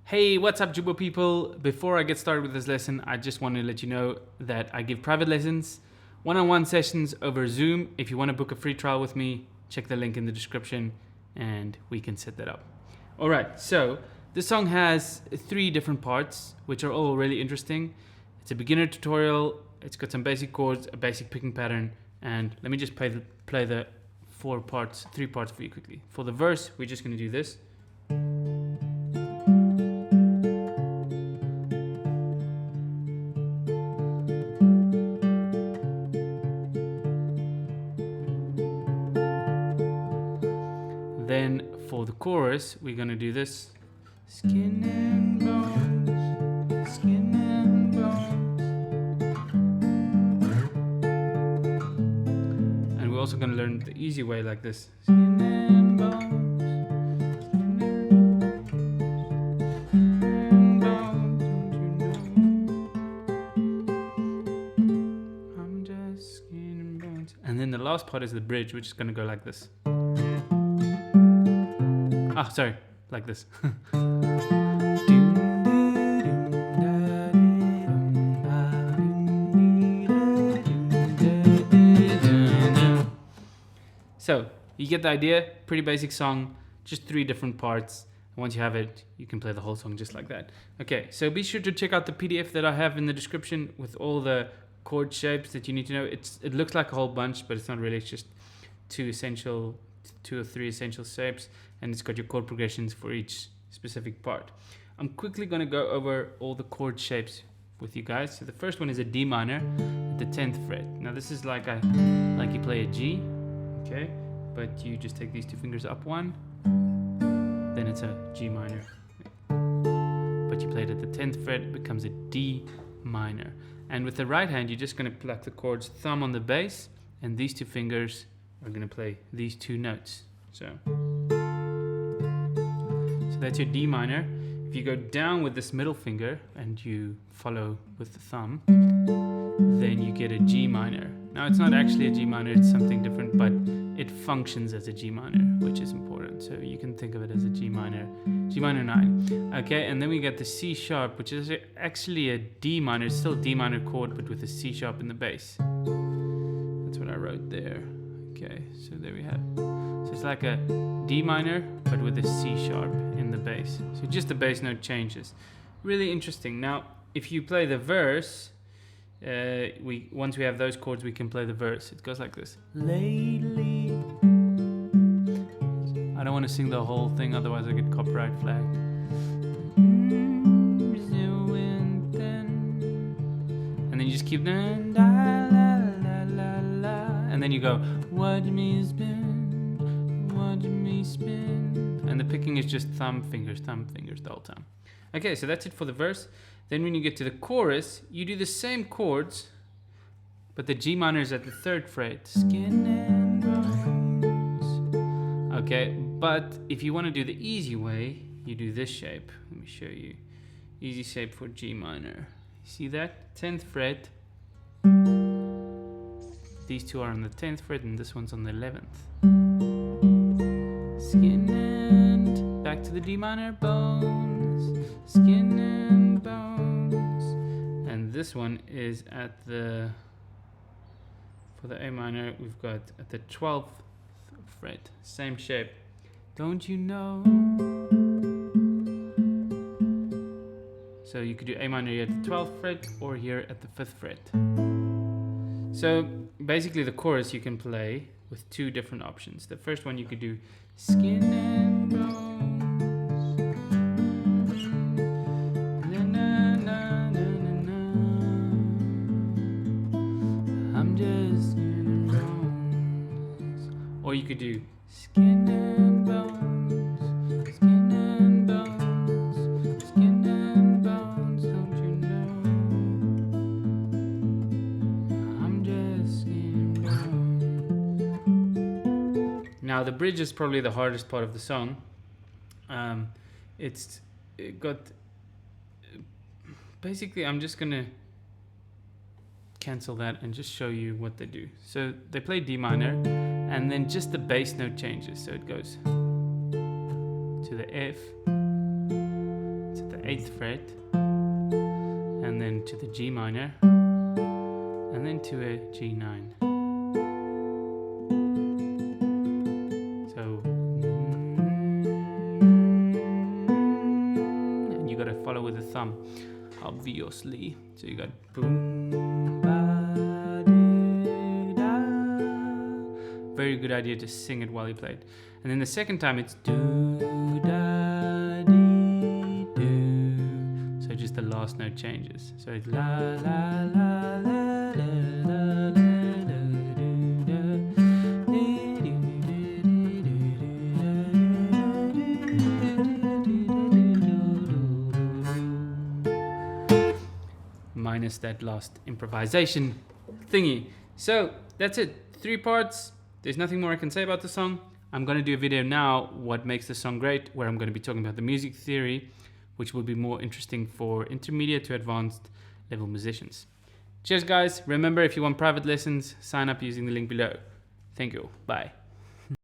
Hey, what's up, Jooba people? Before I get started with this lesson, I just want to let you know that I give private lessons, one-on-one sessions over Zoom. If you want to book a free trial with me, check the link in the description and we can set that up. All right, so this song has 3 different parts, which are all really interesting. It's a beginner tutorial. It's got some basic chords, a basic picking pattern, and let me just play the 3 parts for you quickly. For the verse, we're just going to do this. Then for the chorus, we're going to do this. Skin and bones, skin and bones. And we're also going to learn the easy way like this. Skin and bones, skin and bones, don't you know? I'm just skin and bones. And then the last part is the bridge, which is going to go like this. Sorry, like this. So, you get the idea, pretty basic song, just 3 different parts. And once you have it, you can play the whole song just like that. Okay, so be sure to check out the PDF that I have in the description with all the chord shapes that you need to know. It looks like a whole bunch, but it's not really. It's just 2 or 3 essential shapes, and it's got your chord progressions for each specific part. I'm quickly going to go over all the chord shapes with you guys. So the first one is a D minor at the 10th fret. Now this is like you play a G, okay? But you just take these 2 fingers up 1, then it's a G minor. But you play it at the 10th fret, it becomes a D minor. And with the right hand, you're just going to pluck the chords, thumb on the bass, and these 2 fingers are going to play these 2 notes. So that's your D minor. If you go down with this middle finger and you follow with the thumb, then you get a G minor. Now it's not actually a G minor, it's something different, but it functions as a G minor, which is important. So you can think of it as a G minor 9. Okay, and then we get the C sharp, which is actually a D minor. It's still a D minor chord, but with a C sharp in the bass. That's what I wrote there. Okay, so there we have. So it's like a D minor, but with a C sharp in the bass. So just the bass note changes. Really interesting. Now, if you play the verse, once we have those chords, we can play the verse. It goes like this. Lately. I don't want to sing the whole thing, otherwise I get copyright flagged. And then you just keep and then you go, watch me spin, watch me spin. And the picking is just thumb fingers the whole time. Okay, so that's it for the verse. Then when you get to the chorus, you do the same chords, but the G minor is at the 3rd fret. Skin and bones. Okay, but if you want to do the easy way, you do this shape. Let me show you. Easy shape for G minor. See that? 10th fret. These 2 are on the 10th fret and this one's on the 11th. Skin and back to the D minor, bones, skin and bones. And this one is at the, for the A minor, we've got at the 12th fret, same shape. Don't you know? So you could do A minor here at the 12th fret or here at the 5th fret. So basically the chorus you can play with 2 different options. The first one you could do skin and bones. Na, na, na, na, na, na. I'm just skin and bones. Or you could do skin and bones, skin and bones, skin and bones, don't you know? Now the bridge is probably the hardest part of the song. Basically I'm just gonna cancel that and just show you what they do. So they play D minor and then just the bass note changes. So it goes to the F, to the 8th fret, and then to the G minor, and then to a G9. So, and you gotta follow with the thumb, obviously. So you got boom, ba, dee, da. Very good idea to sing it while you play it. And then the second time it's do, da, dee, do. So just the last note changes. So it's la, la, la, la, la, la, la, la, do, da, dee, dee, dee, dee, dee, dee, dee. Minus that last improvisation thingy. So that's it. 3 parts. There's nothing more I can say about the song. I'm going to do a video now, what makes the song great, where I'm going to be talking about the music theory, which will be more interesting for intermediate to advanced level musicians. Cheers guys. Remember, if you want private lessons, sign up using the link below. Thank you. Bye.